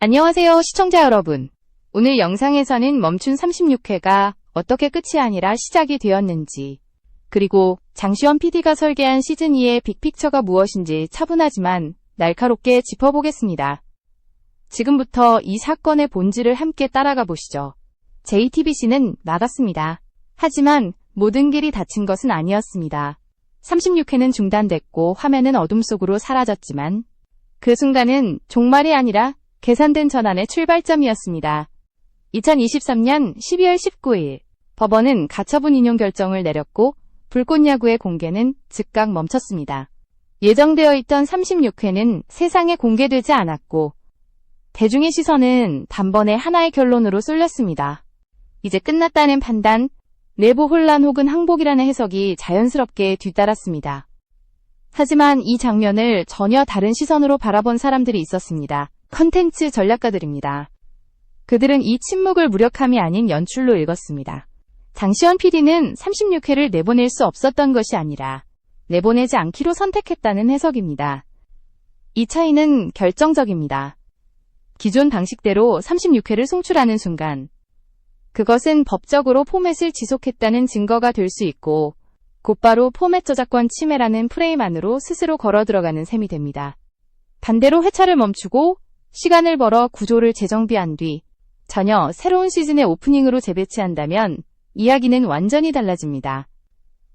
안녕하세요, 시청자 여러분. 오늘 영상에서는 멈춘 36회가 어떻게 끝이 아니라 시작이 되었는지, 그리고 장시원 PD가 설계한 시즌2의 빅픽처가 무엇인지 차분하지만 날카롭게 짚어보겠습니다. 지금부터 이 사건의 본질을 함께 따라가 보시죠. JTBC는 나갔습니다. 하지만 모든 길이 닫힌 것은 아니었습니다. 36회는 중단됐고 화면은 어둠 속으로 사라졌지만 그 순간은 종말이 아니라 계산된 전환의 출발점이었습니다. 2023년 12월 19일 법원은 가처분 인용 결정을 내렸고 불꽃야구의 공개는 즉각 멈췄습니다. 예정되어 있던 36회는 세상에 공개되지 않았고 대중의 시선은 단번에 하나의 결론으로 쏠렸습니다. 이제 끝났다는 판단, 내부 혼란 혹은 항복이라는 해석이 자연스럽게 뒤따랐습니다. 하지만 이 장면을 전혀 다른 시선으로 바라본 사람들이 있었습니다. 컨텐츠 전략가들입니다. 그들은 이 침묵을 무력함이 아닌 연출로 읽었습니다. 장시원 PD는 36회를 내보낼 수 없었던 것이 아니라 내보내지 않기로 선택했다는 해석입니다. 이 차이는 결정적입니다. 기존 방식대로 36회를 송출하는 순간 그것은 법적으로 포맷을 지속했다는 증거가 될 수 있고 곧바로 포맷 저작권 침해라는 프레임 안으로 스스로 걸어 들어가는 셈이 됩니다. 반대로 회차를 멈추고 시간을 벌어 구조를 재정비한 뒤 전혀 새로운 시즌의 오프닝으로 재배치한다면 이야기는 완전히 달라집니다.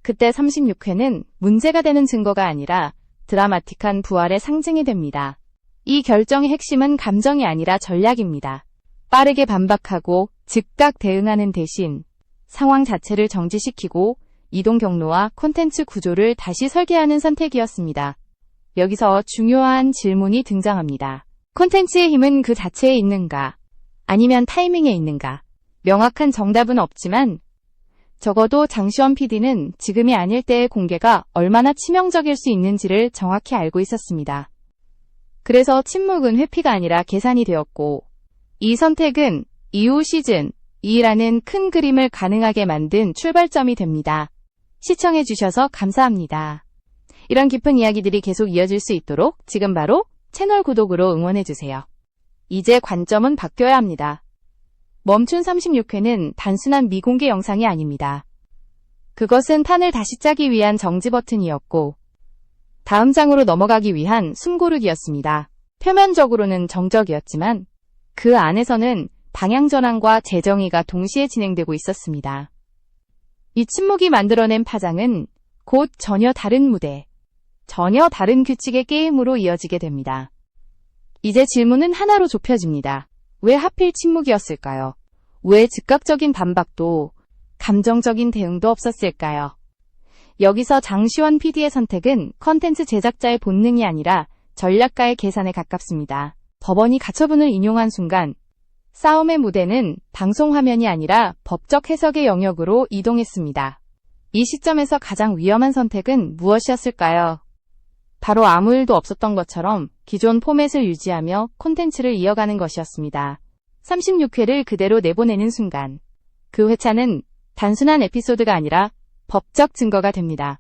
그때 36회는 문제가 되는 증거가 아니라 드라마틱한 부활의 상징이 됩니다. 이 결정의 핵심은 감정이 아니라 전략입니다. 빠르게 반박하고 즉각 대응하는 대신 상황 자체를 정지시키고 이동 경로와 콘텐츠 구조를 다시 설계하는 선택이었습니다. 여기서 중요한 질문이 등장합니다. 콘텐츠의 힘은 그 자체에 있는가? 아니면 타이밍에 있는가? 명확한 정답은 없지만 적어도 장시원 PD는 지금이 아닐 때의 공개가 얼마나 치명적일 수 있는지를 정확히 알고 있었습니다. 그래서 침묵은 회피가 아니라 계산이 되었고 이 선택은 이후 시즌 2라는 큰 그림을 가능하게 만든 출발점이 됩니다. 시청해주셔서 감사합니다. 이런 깊은 이야기들이 계속 이어질 수 있도록 지금 바로 채널 구독으로 응원해주세요. 이제 관점은 바뀌어야 합니다. 멈춘 36회는 단순한 미공개 영상이 아닙니다. 그것은 판을 다시 짜기 위한 정지 버튼이었고 다음 장으로 넘어가기 위한 숨고르기였습니다. 표면적으로는 정적이었지만 그 안에서는 방향 전환과 재정의가 동시에 진행되고 있었습니다. 이 침묵이 만들어낸 파장은 곧 전혀 다른 무대, 전혀 다른 규칙의 게임으로 이어지게 됩니다. 이제 질문은 하나로 좁혀집니다. 왜 하필 침묵이었을까요? 왜 즉각적인 반박도 감정적인 대응도 없었을까요? 여기서 장시원 PD의 선택은 컨텐츠 제작자의 본능이 아니라 전략가의 계산에 가깝습니다. 법원이 가처분을 인용한 순간 싸움의 무대는 방송 화면이 아니라 법적 해석의 영역으로 이동했습니다. 이 시점에서 가장 위험한 선택은 무엇이었을까요? 바로 아무 일도 없었던 것처럼 기존 포맷을 유지하며 콘텐츠를 이어가는 것이었습니다. 36회를 그대로 내보내는 순간 그 회차는 단순한 에피소드가 아니라 법적 증거가 됩니다.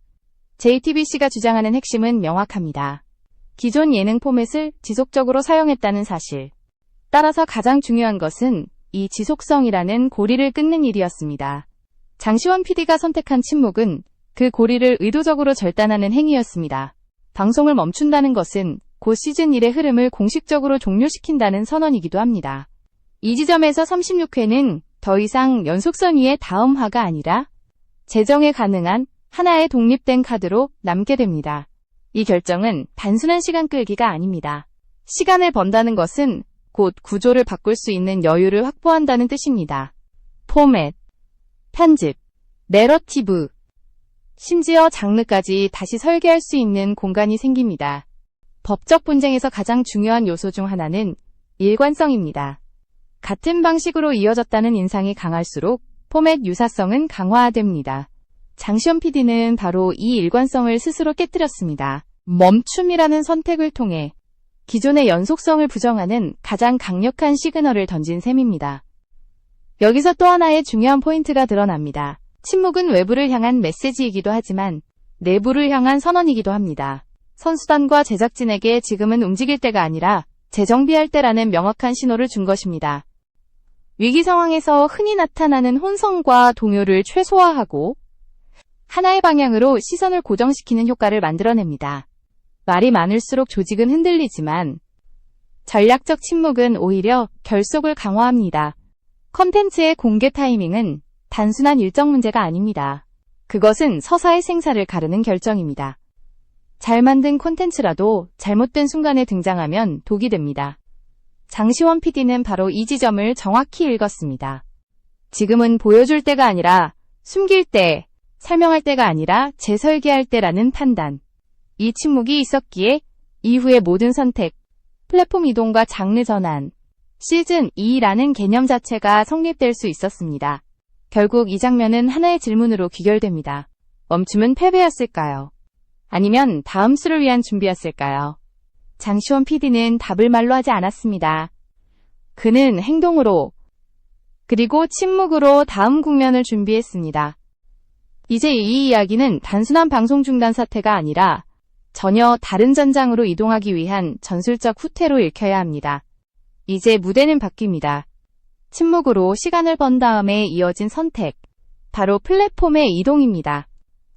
JTBC가 주장하는 핵심은 명확합니다. 기존 예능 포맷을 지속적으로 사용했다는 사실. 따라서 가장 중요한 것은 이 지속성이라는 고리를 끊는 일이었습니다. 장시원 PD가 선택한 침묵은 그 고리를 의도적으로 절단하는 행위였습니다. 방송을 멈춘다는 것은 곧 시즌1의 흐름을 공식적으로 종료시킨다는 선언이기도 합니다. 이 지점에서 36회는 더 이상 연속선 위의 다음 화가 아니라 재정에 가능한 하나의 독립된 카드로 남게 됩니다. 이 결정은 단순한 시간 끌기가 아닙니다. 시간을 번다는 것은 곧 구조를 바꿀 수 있는 여유를 확보한다는 뜻입니다. 포맷, 편집, 내러티브, 심지어 장르까지 다시 설계할 수 있는 공간이 생깁니다. 법적 분쟁에서 가장 중요한 요소 중 하나는 일관성입니다. 같은 방식으로 이어졌다는 인상이 강할수록 포맷 유사성은 강화됩니다. 장시원 PD는 바로 이 일관성을 스스로 깨뜨렸습니다. 멈춤이라는 선택을 통해 기존의 연속성을 부정하는 가장 강력한 시그널을 던진 셈입니다. 여기서 또 하나의 중요한 포인트가 드러납니다. 침묵은 외부를 향한 메시지이기도 하지만 내부를 향한 선언이기도 합니다. 선수단과 제작진에게 지금은 움직일 때가 아니라 재정비할 때라는 명확한 신호를 준 것입니다. 위기 상황에서 흔히 나타나는 혼선과 동요를 최소화하고 하나의 방향으로 시선을 고정시키는 효과를 만들어냅니다. 말이 많을수록 조직은 흔들리지만 전략적 침묵은 오히려 결속을 강화합니다. 컨텐츠의 공개 타이밍은 단순한 일정 문제가 아닙니다. 그것은 서사의 생사를 가르는 결정입니다. 잘 만든 콘텐츠라도 잘못된 순간에 등장하면 독이 됩니다. 장시원 PD는 바로 이 지점을 정확히 읽었습니다. 지금은 보여줄 때가 아니라 숨길 때, 설명할 때가 아니라 재설계할 때라는 판단. 이 침묵이 있었기에 이후의 모든 선택, 플랫폼 이동과 장르 전환, 시즌 2라는 개념 자체가 성립될 수 있었습니다. 결국 이 장면은 하나의 질문으로 귀결됩니다. 멈춤은 패배였을까요? 아니면 다음 수를 위한 준비였을까요? 장시원 PD는 답을 말로 하지 않았습니다. 그는 행동으로, 그리고 침묵으로 다음 국면을 준비했습니다. 이제 이 이야기는 단순한 방송 중단 사태가 아니라 전혀 다른 전장으로 이동하기 위한 전술적 후퇴로 읽혀야 합니다. 이제 무대는 바뀝니다. 침묵으로 시간을 번 다음에 이어진 선택. 바로 플랫폼의 이동입니다.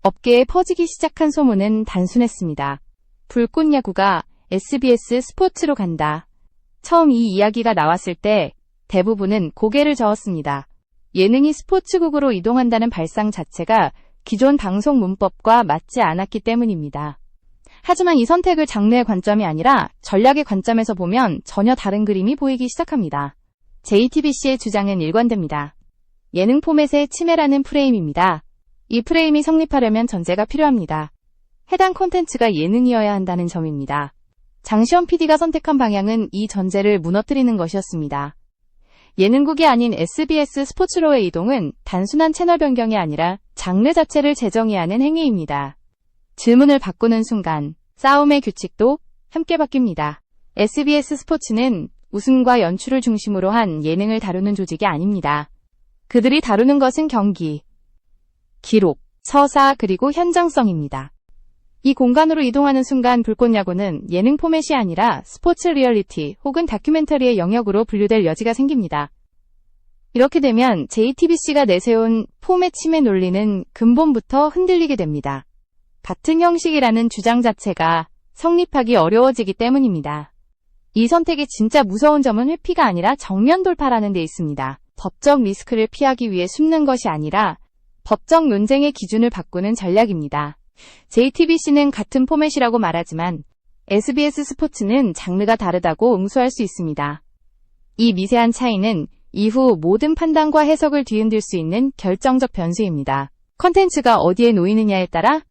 업계에 퍼지기 시작한 소문은 단순했습니다. 불꽃 야구가 SBS 스포츠로 간다. 처음 이 이야기가 나왔을 때 대부분은 고개를 저었습니다. 예능이 스포츠국으로 이동한다는 발상 자체가 기존 방송 문법과 맞지 않았기 때문입니다. 하지만 이 선택을 장르의 관점이 아니라 전략의 관점에서 보면 전혀 다른 그림이 보이기 시작합니다. JTBC의 주장은 일관됩니다. 예능 포맷의 침해라는 프레임입니다. 이 프레임이 성립하려면 전제가 필요합니다. 해당 콘텐츠가 예능이어야 한다는 점입니다. 장시원 PD가 선택한 방향은 이 전제를 무너뜨리는 것이었습니다. 예능국이 아닌 SBS 스포츠로의 이동은 단순한 채널 변경이 아니라 장르 자체를 재정의하는 행위입니다. 질문을 바꾸는 순간 싸움의 규칙도 함께 바뀝니다. SBS 스포츠는 웃음과 연출을 중심으로 한 예능을 다루는 조직이 아닙니다. 그들이 다루는 것은 경기, 기록, 서사 그리고 현장성입니다. 이 공간으로 이동하는 순간 불꽃 야구는 예능 포맷이 아니라 스포츠 리얼리티 혹은 다큐멘터리의 영역으로 분류될 여지가 생깁니다. 이렇게 되면 JTBC가 내세운 포맷 침해 논리는 근본부터 흔들리게 됩니다. 같은 형식이라는 주장 자체가 성립하기 어려워지기 때문입니다. 이 선택의 진짜 무서운 점은 회피가 아니라 정면 돌파라는 데 있습니다. 법적 리스크를 피하기 위해 숨는 것이 아니라 법적 논쟁의 기준을 바꾸는 전략입니다. JTBC는 같은 포맷이라고 말하지만 SBS 스포츠는 장르가 다르다고 응수할 수 있습니다. 이 미세한 차이는 이후 모든 판단과 해석을 뒤흔들 수 있는 결정적 변수입니다. 컨텐츠가 어디에 놓이느냐에 따라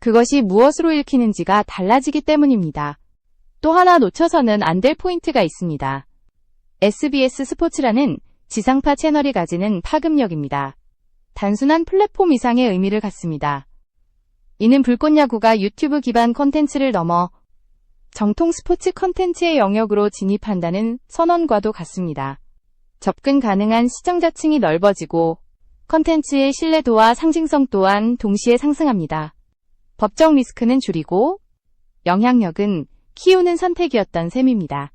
그것이 무엇으로 읽히는지가 달라지기 때문입니다. 또 하나 놓쳐서는 안 될 포인트가 있습니다. SBS 스포츠라는 지상파 채널이 가지는 파급력입니다. 단순한 플랫폼 이상의 의미를 갖습니다. 이는 불꽃 야구가 유튜브 기반 콘텐츠를 넘어 정통 스포츠 콘텐츠의 영역으로 진입한다는 선언과도 같습니다. 접근 가능한 시청자층이 넓어지고 콘텐츠의 신뢰도와 상징성 또한 동시에 상승합니다. 법적 리스크는 줄이고 영향력은 키우는 선택이었던 셈입니다.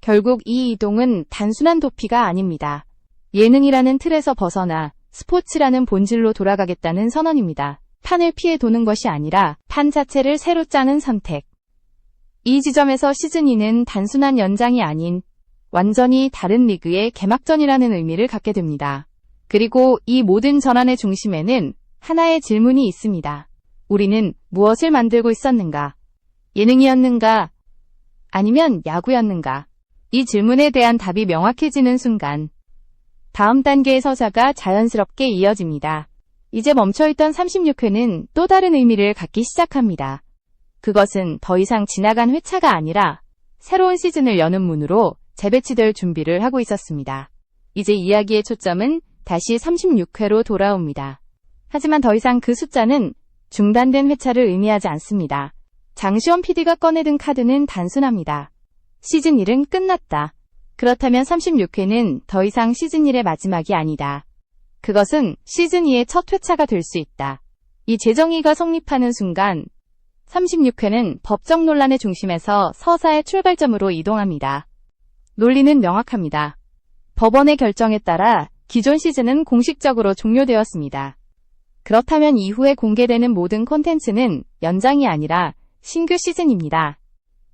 결국 이 이동은 단순한 도피가 아닙니다. 예능이라는 틀에서 벗어나 스포츠라는 본질로 돌아가겠다는 선언입니다. 판을 피해 도는 것이 아니라 판 자체를 새로 짜는 선택. 이 지점에서 시즌2는 단순한 연장이 아닌 완전히 다른 리그의 개막전이라는 의미를 갖게 됩니다. 그리고 이 모든 전환의 중심에는 하나의 질문이 있습니다. 우리는 무엇을 만들고 있었는가? 예능이었는가? 아니면 야구였는가? 이 질문에 대한 답이 명확해지는 순간 다음 단계의 서사가 자연스럽게 이어집니다. 이제 멈춰있던 36회는 또 다른 의미를 갖기 시작합니다. 그것은 더 이상 지나간 회차가 아니라 새로운 시즌을 여는 문으로 재배치될 준비를 하고 있었습니다. 이제 이야기의 초점은 다시 36회로 돌아옵니다. 하지만 더 이상 그 숫자는 중단된 회차를 의미하지 않습니다. 장시원 PD가 꺼내든 카드는 단순합니다. 시즌 1은 끝났다. 그렇다면 36회는 더 이상 시즌 1의 마지막이 아니다. 그것은 시즌 2의 첫 회차가 될 수 있다. 이 재정의가 성립하는 순간 36회는 법적 논란의 중심에서 서사의 출발점으로 이동합니다. 논리는 명확합니다. 법원의 결정에 따라 기존 시즌은 공식적으로 종료되었습니다. 그렇다면 이후에 공개되는 모든 콘텐츠는 연장이 아니라 신규 시즌입니다.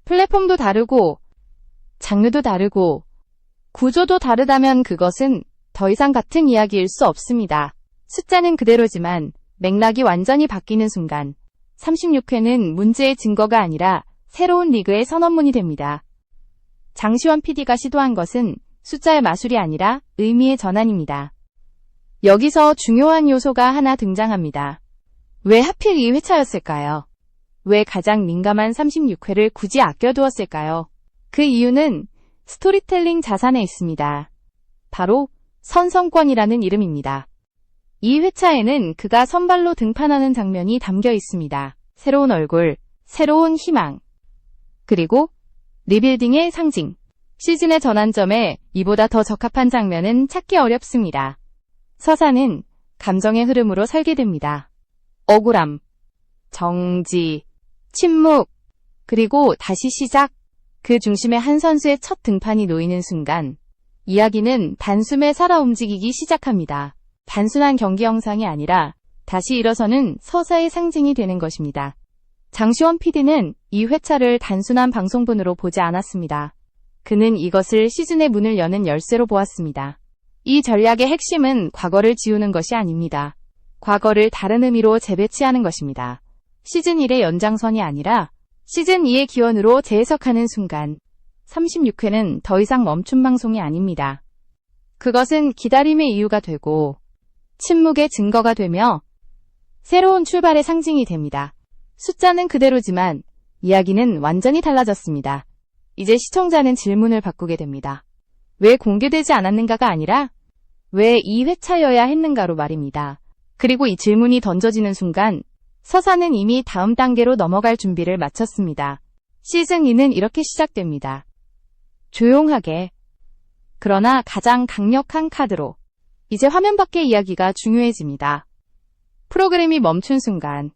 플랫폼도 다르고 장르도 다르고 구조도 다르다면 그것은 더 이상 같은 이야기일 수 없습니다. 숫자는 그대로지만 맥락이 완전히 바뀌는 순간 36회는 문제의 증거가 아니라 새로운 리그의 선언문이 됩니다. 장시원 PD가 시도한 것은 숫자의 마술이 아니라 의미의 전환입니다. 여기서 중요한 요소가 하나 등장합니다. 왜 하필 이 회차였을까요? 왜 가장 민감한 36회를 굳이 아껴두었을까요? 그 이유는 스토리텔링 자산에 있습니다. 바로 선성권이라는 이름입니다. 이 회차에는 그가 선발로 등판하는 장면이 담겨 있습니다. 새로운 얼굴, 새로운 희망, 그리고 리빌딩의 상징. 시즌의 전환점에 이보다 더 적합한 장면은 찾기 어렵습니다. 서사는 감정의 흐름으로 설계됩니다. 억울함, 정지, 침묵, 그리고 다시 시작. 그 중심에 한 선수의 첫 등판이 놓이는 순간 이야기는 단숨에 살아 움직이기 시작합니다. 단순한 경기 영상이 아니라 다시 일어서는 서사의 상징이 되는 것입니다. 장시원 PD는 이 회차를 단순한 방송분으로 보지 않았습니다. 그는 이것을 시즌의 문을 여는 열쇠로 보았습니다. 이 전략의 핵심은 과거를 지우는 것이 아닙니다. 과거를 다른 의미로 재배치하는 것입니다. 시즌 1의 연장선이 아니라 시즌 2의 기원으로 재해석하는 순간 36회는 더 이상 멈춘 방송이 아닙니다. 그것은 기다림의 이유가 되고 침묵의 증거가 되며 새로운 출발의 상징이 됩니다. 숫자는 그대로지만 이야기는 완전히 달라졌습니다. 이제 시청자는 질문을 바꾸게 됩니다. 왜 공개되지 않았는가가 아니라 왜 이 회차여야 했는가로 말입니다. 그리고 이 질문이 던져지는 순간 서사는 이미 다음 단계로 넘어갈 준비를 마쳤습니다. 시즌 2는 이렇게 시작됩니다. 조용하게, 그러나 가장 강력한 카드로. 이제 화면 밖의 이야기가 중요해집니다. 프로그램이 멈춘 순간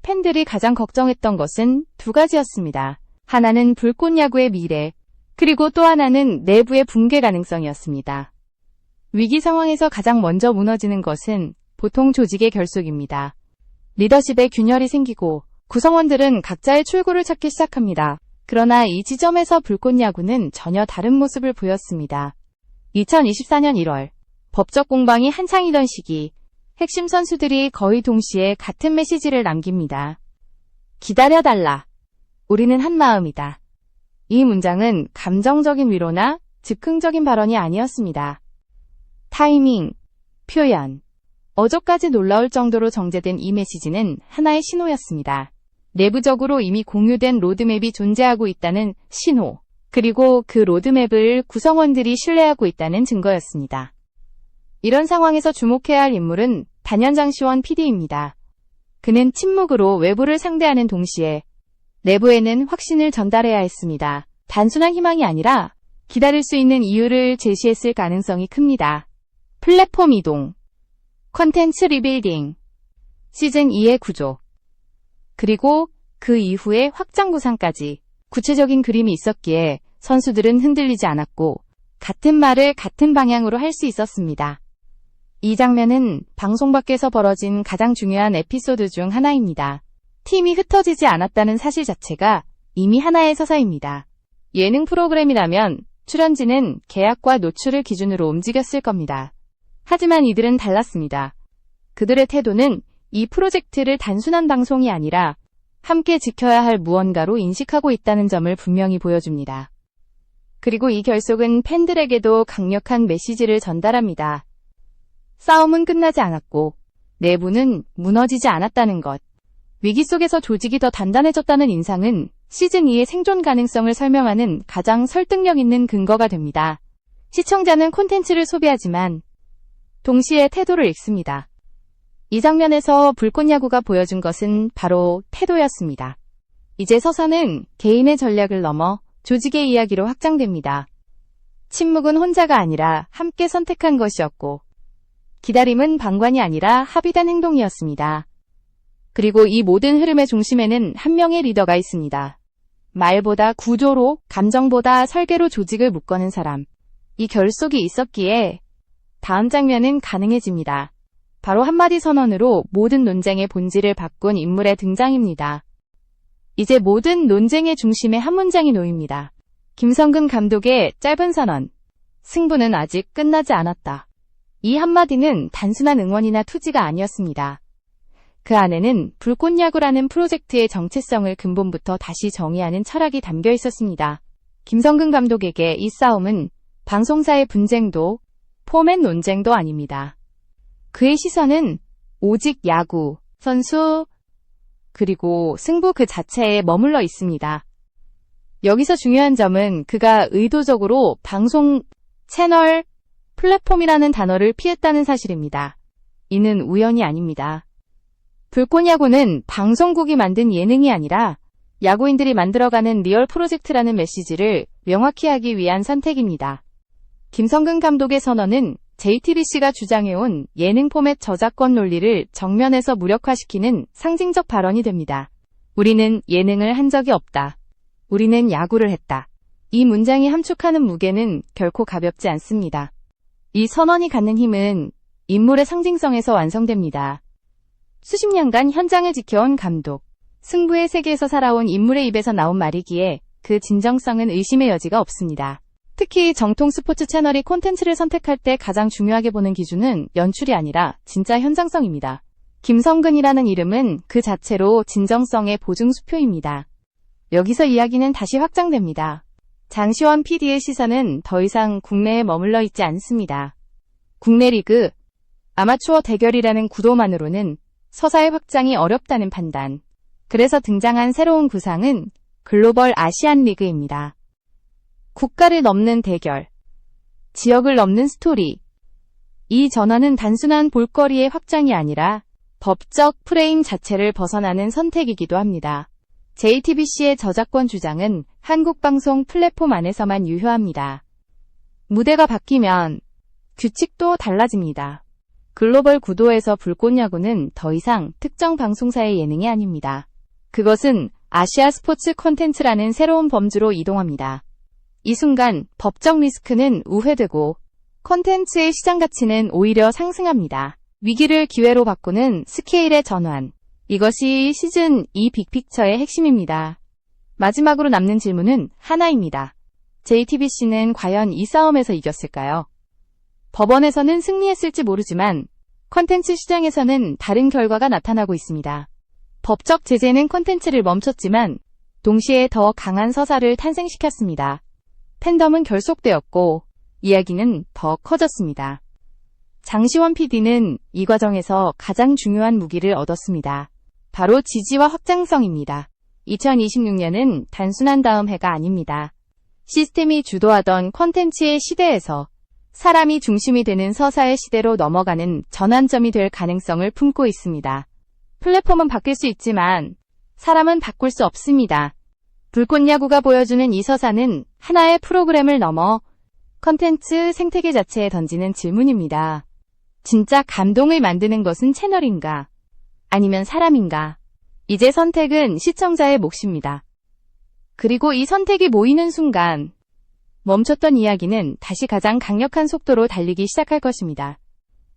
팬들이 가장 걱정했던 것은 두 가지였습니다. 하나는 불꽃 야구의 미래, 그리고 또 하나는 내부의 붕괴 가능성이었습니다. 위기 상황에서 가장 먼저 무너지는 것은 보통 조직의 결속입니다. 리더십에 균열이 생기고 구성원들은 각자의 출구를 찾기 시작합니다. 그러나 이 지점에서 불꽃 야구는 전혀 다른 모습을 보였습니다. 2024년 1월, 법적 공방이 한창이던 시기, 핵심 선수들이 거의 동시에 같은 메시지를 남깁니다. 기다려달라. 우리는 한마음이다. 이 문장은 감정적인 위로나 즉흥적인 발언이 아니었습니다. 타이밍, 표현, 어조까지 놀라울 정도로 정제된 이 메시지는 하나의 신호였습니다. 내부적으로 이미 공유된 로드맵이 존재하고 있다는 신호, 그리고 그 로드맵을 구성원들이 신뢰하고 있다는 증거였습니다. 이런 상황에서 주목해야 할 인물은 단연 장시원 PD입니다. 그는 침묵으로 외부를 상대하는 동시에 내부에는 확신을 전달해야 했습니다. 단순한 희망이 아니라 기다릴 수 있는 이유를 제시했을 가능성이 큽니다. 플랫폼 이동, 컨텐츠 리빌딩, 시즌 2의 구조, 그리고 그 이후의 확장 구상까지 구체적인 그림이 있었기에 선수들은 흔들리지 않았고 같은 말을 같은 방향으로 할 수 있었습니다. 이 장면은 방송 밖에서 벌어진 가장 중요한 에피소드 중 하나입니다. 팀이 흩어지지 않았다는 사실 자체가 이미 하나의 서사입니다. 예능 프로그램이라면 출연진은 계약과 노출을 기준으로 움직였을 겁니다. 하지만 이들은 달랐습니다. 그들의 태도는 이 프로젝트를 단순한 방송이 아니라 함께 지켜야 할 무언가로 인식하고 있다는 점을 분명히 보여줍니다. 그리고 이 결속은 팬들에게도 강력한 메시지를 전달합니다. 싸움은 끝나지 않았고 내부는 무너지지 않았다는 것. 위기 속에서 조직이 더 단단해졌다는 인상은 시즌2의 생존 가능성을 설명하는 가장 설득력 있는 근거가 됩니다. 시청자는 콘텐츠를 소비하지만 동시에 태도를 읽습니다. 이 장면에서 불꽃 야구가 보여준 것은 바로 태도였습니다. 이제 서사는 개인의 전략을 넘어 조직의 이야기로 확장됩니다. 침묵은 혼자가 아니라 함께 선택한 것이었고 기다림은 방관이 아니라 합의된 행동이었습니다. 그리고 이 모든 흐름의 중심에는 한 명의 리더가 있습니다. 말보다 구조로, 감정보다 설계로 조직을 묶어낸 사람. 이 결속이 있었기에 다음 장면은 가능해집니다. 바로 한마디 선언으로 모든 논쟁의 본질을 바꾼 인물의 등장입니다. 이제 모든 논쟁의 중심에 한 문장이 놓입니다. 김성근 감독의 짧은 선언. 승부는 아직 끝나지 않았다. 이 한마디는 단순한 응원이나 투지가 아니었습니다. 그 안에는 불꽃야구라는 프로젝트의 정체성을 근본부터 다시 정의하는 철학이 담겨 있었습니다. 김성근 감독에게 이 싸움은 방송사의 분쟁도 포맷 논쟁도 아닙니다. 그의 시선은 오직 야구, 선수, 그리고 승부 그 자체에 머물러 있습니다. 여기서 중요한 점은 그가 의도적으로 방송, 채널, 플랫폼이라는 단어를 피했다는 사실입니다. 이는 우연이 아닙니다. 불꽃야구는 방송국이 만든 예능이 아니라 야구인들이 만들어가는 리얼 프로젝트라는 메시지를 명확히 하기 위한 선택입니다. 김성근 감독의 선언은 JTBC가 주장해온 예능 포맷 저작권 논리를 정면에서 무력화시키는 상징적 발언이 됩니다. 우리는 예능을 한 적이 없다. 우리는 야구를 했다. 이 문장이 함축하는 무게는 결코 가볍지 않습니다. 이 선언이 갖는 힘은 인물의 상징성에서 완성됩니다. 수십 년간 현장을 지켜온 감독, 승부의 세계에서 살아온 인물의 입에서 나온 말이기에 그 진정성은 의심의 여지가 없습니다. 특히 정통 스포츠 채널이 콘텐츠를 선택할 때 가장 중요하게 보는 기준은 연출이 아니라 진짜 현장성입니다. 김성근이라는 이름은 그 자체로 진정성의 보증수표입니다. 여기서 이야기는 다시 확장됩니다. 장시원 PD의 시선은 더 이상 국내에 머물러 있지 않습니다. 국내 리그, 아마추어 대결이라는 구도만으로는 서사의 확장이 어렵다는 판단. 그래서 등장한 새로운 구상은 글로벌 아시안 리그입니다. 국가를 넘는 대결, 지역을 넘는 스토리. 이 전환은 단순한 볼거리의 확장이 아니라 법적 프레임 자체를 벗어나는 선택이기도 합니다. JTBC의 저작권 주장은 한국 방송 플랫폼 안에서만 유효합니다. 무대가 바뀌면 규칙도 달라집니다. 글로벌 구도에서 불꽃야구는 더 이상 특정 방송사의 예능이 아닙니다. 그것은 아시아 스포츠 콘텐츠라는 새로운 범주로 이동합니다. 이 순간 법적 리스크는 우회되고 콘텐츠의 시장 가치는 오히려 상승합니다. 위기를 기회로 바꾸는 스케일의 전환. 이것이 시즌 2 빅픽처의 핵심입니다. 마지막으로 남는 질문은 하나입니다. JTBC는 과연 이 싸움에서 이겼을까요? 법원에서는 승리했을지 모르지만 콘텐츠 시장에서는 다른 결과가 나타나고 있습니다. 법적 제재는 콘텐츠를 멈췄지만 동시에 더 강한 서사를 탄생시켰습니다. 팬덤은 결속되었고 이야기는 더 커졌습니다. 장시원 PD는 이 과정에서 가장 중요한 무기를 얻었습니다. 바로 지지와 확장성입니다. 2026년은 단순한 다음 해가 아닙니다. 시스템이 주도하던 콘텐츠의 시대에서 사람이 중심이 되는 서사의 시대로 넘어가는 전환점이 될 가능성을 품고 있습니다. 플랫폼은 바뀔 수 있지만 사람은 바꿀 수 없습니다. 불꽃야구가 보여주는 이 서사는 하나의 프로그램을 넘어 컨텐츠 생태계 자체에 던지는 질문입니다. 진짜 감동을 만드는 것은 채널인가? 아니면 사람인가? 이제 선택은 시청자의 몫입니다. 그리고 이 선택이 모이는 순간 멈췄던 이야기는 다시 가장 강력한 속도로 달리기 시작할 것입니다.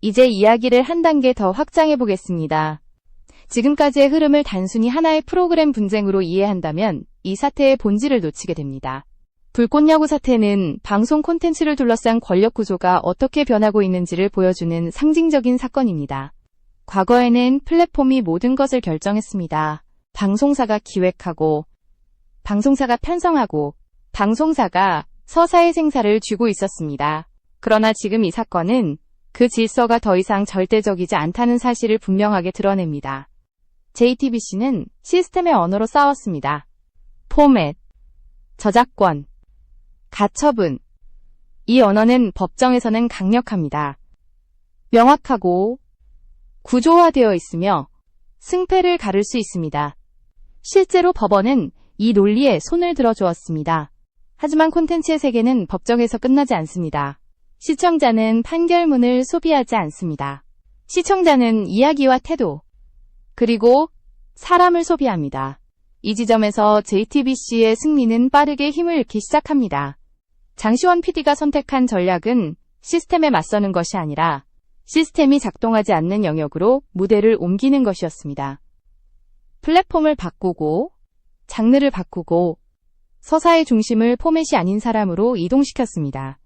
이제 이야기를 한 단계 더 확장해 보겠습니다. 지금까지의 흐름을 단순히 하나의 프로그램 분쟁으로 이해한다면 이 사태의 본질을 놓치게 됩니다. 불꽃야구 사태는 방송 콘텐츠를 둘러싼 권력 구조가 어떻게 변하고 있는지를 보여주는 상징적인 사건입니다. 과거에는 플랫폼이 모든 것을 결정했습니다. 방송사가 기획하고, 방송사가 편성하고, 방송사가 서사의 생사를 쥐고 있었습니다. 그러나 지금 이 사건은 그 질서가 더 이상 절대적이지 않다는 사실을 분명하게 드러냅니다. JTBC는 시스템의 언어로 싸웠습니다. 포맷, 저작권, 가처분. 이 언어는 법정에서는 강력합니다. 명확하고 구조화되어 있으며 승패를 가를 수 있습니다. 실제로 법원은 이 논리에 손을 들어주었습니다. 하지만 콘텐츠의 세계는 법정에서 끝나지 않습니다. 시청자는 판결문을 소비하지 않습니다. 시청자는 이야기와 태도, 그리고 사람을 소비합니다. 이 지점에서 JTBC의 승리는 빠르게 힘을 잃기 시작합니다. 장시원 PD가 선택한 전략은 시스템에 맞서는 것이 아니라 시스템이 작동하지 않는 영역으로 무대를 옮기는 것이었습니다. 플랫폼을 바꾸고, 장르를 바꾸고, 서사의 중심을 포맷이 아닌 사람으로 이동시켰습니다.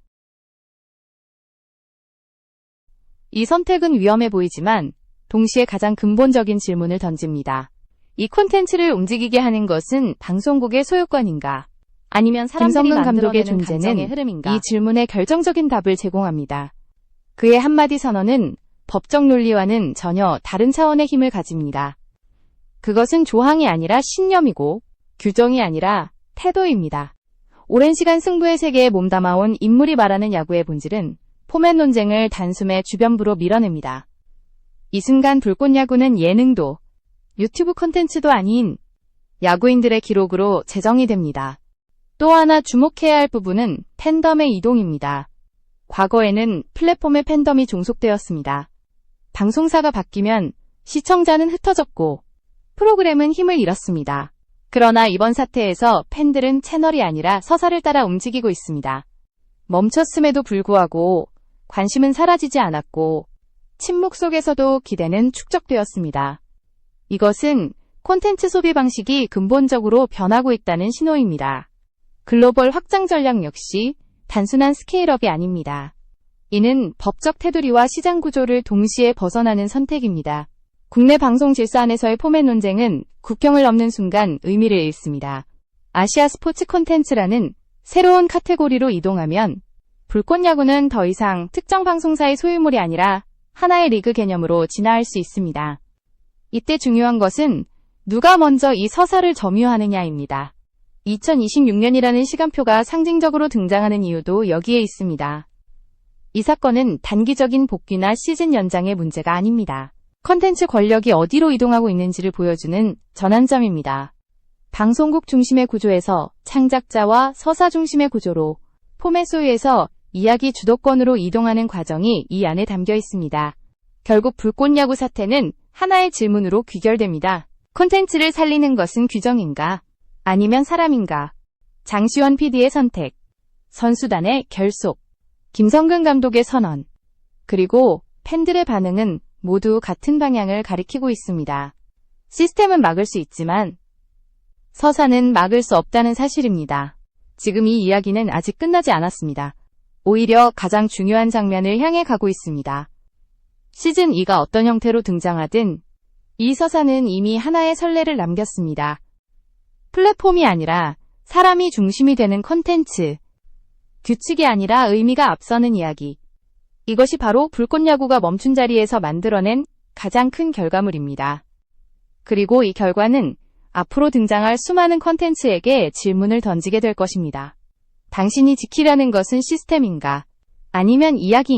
이 선택은 위험해 보이지만 동시에 가장 근본적인 질문을 던집니다. 이 콘텐츠를 움직이게 하는 것은 방송국의 소유권인가? 아니면 사람들이 김성근 감독의 감독의 존재는 감정의 흐름인가? 이 질문에 결정적인 답을 제공합니다. 그의 한마디 선언은 법적 논리와는 전혀 다른 차원의 힘을 가집니다. 그것은 조항이 아니라 신념이고 규정이 아니라 태도입니다. 오랜 시간 승부의 세계에 몸담아온 인물이 말하는 야구의 본질은 포맷 논쟁을 단숨에 주변부로 밀어냅니다. 이 순간 불꽃야구는 예능도 유튜브 콘텐츠도 아닌 야구인들의 기록으로 재정이 됩니다. 또 하나 주목해야 할 부분은 팬덤의 이동입니다. 과거에는 플랫폼에 팬덤이 종속되었습니다. 방송사가 바뀌면 시청자는 흩어졌고 프로그램은 힘을 잃었습니다. 그러나 이번 사태에서 팬들은 채널이 아니라 서사를 따라 움직이고 있습니다. 멈췄음에도 불구하고 관심은 사라지지 않았고 침묵 속에서도 기대는 축적되었습니다. 이것은 콘텐츠 소비 방식이 근본적으로 변하고 있다는 신호입니다. 글로벌 확장 전략 역시 단순한 스케일업이 아닙니다. 이는 법적 테두리와 시장 구조를 동시에 벗어나는 선택입니다. 국내 방송 질서 안에서의 포맷 논쟁은 국경을 넘는 순간 의미를 잃습니다. 아시아 스포츠 콘텐츠라는 새로운 카테고리로 이동하면 불꽃야구는 더 이상 특정 방송사의 소유물이 아니라 하나의 리그 개념으로 진화할 수 있습니다. 이때 중요한 것은 누가 먼저 이 서사를 점유하느냐입니다. 2026년이라는 시간표가 상징적으로 등장하는 이유도 여기에 있습니다. 이 사건은 단기적인 복귀나 시즌 연장의 문제가 아닙니다. 컨텐츠 권력이 어디로 이동하고 있는지를 보여주는 전환점입니다. 방송국 중심의 구조에서 창작자와 서사 중심의 구조로 포맷 소유에서 이야기 주도권으로 이동하는 과정이 이 안에 담겨 있습니다. 결국 불꽃야구 사태는 하나의 질문으로 귀결됩니다. 콘텐츠를 살리는 것은 규정인가? 아니면 사람인가? 장시원 PD의 선택, 선수단의 결속, 김성근 감독의 선언, 그리고 팬들의 반응은 모두 같은 방향을 가리키고 있습니다. 시스템은 막을 수 있지만 서사는 막을 수 없다는 사실입니다. 지금 이 이야기는 아직 끝나지 않았습니다. 오히려 가장 중요한 장면을 향해 가고 있습니다. 시즌 2가 어떤 형태로 등장하든 이 서사는 이미 하나의 선례를 남겼습니다. 플랫폼이 아니라 사람이 중심이 되는 콘텐츠, 규칙이 아니라 의미가 앞서는 이야기. 이것이 바로 불꽃야구가 멈춘 자리에서 만들어낸 가장 큰 결과물입니다. 그리고 이 결과는 앞으로 등장할 수많은 콘텐츠에게 질문을 던지게 될 것입니다. 당신이 지키려는 것은 시스템인가? 아니면 이야기인가?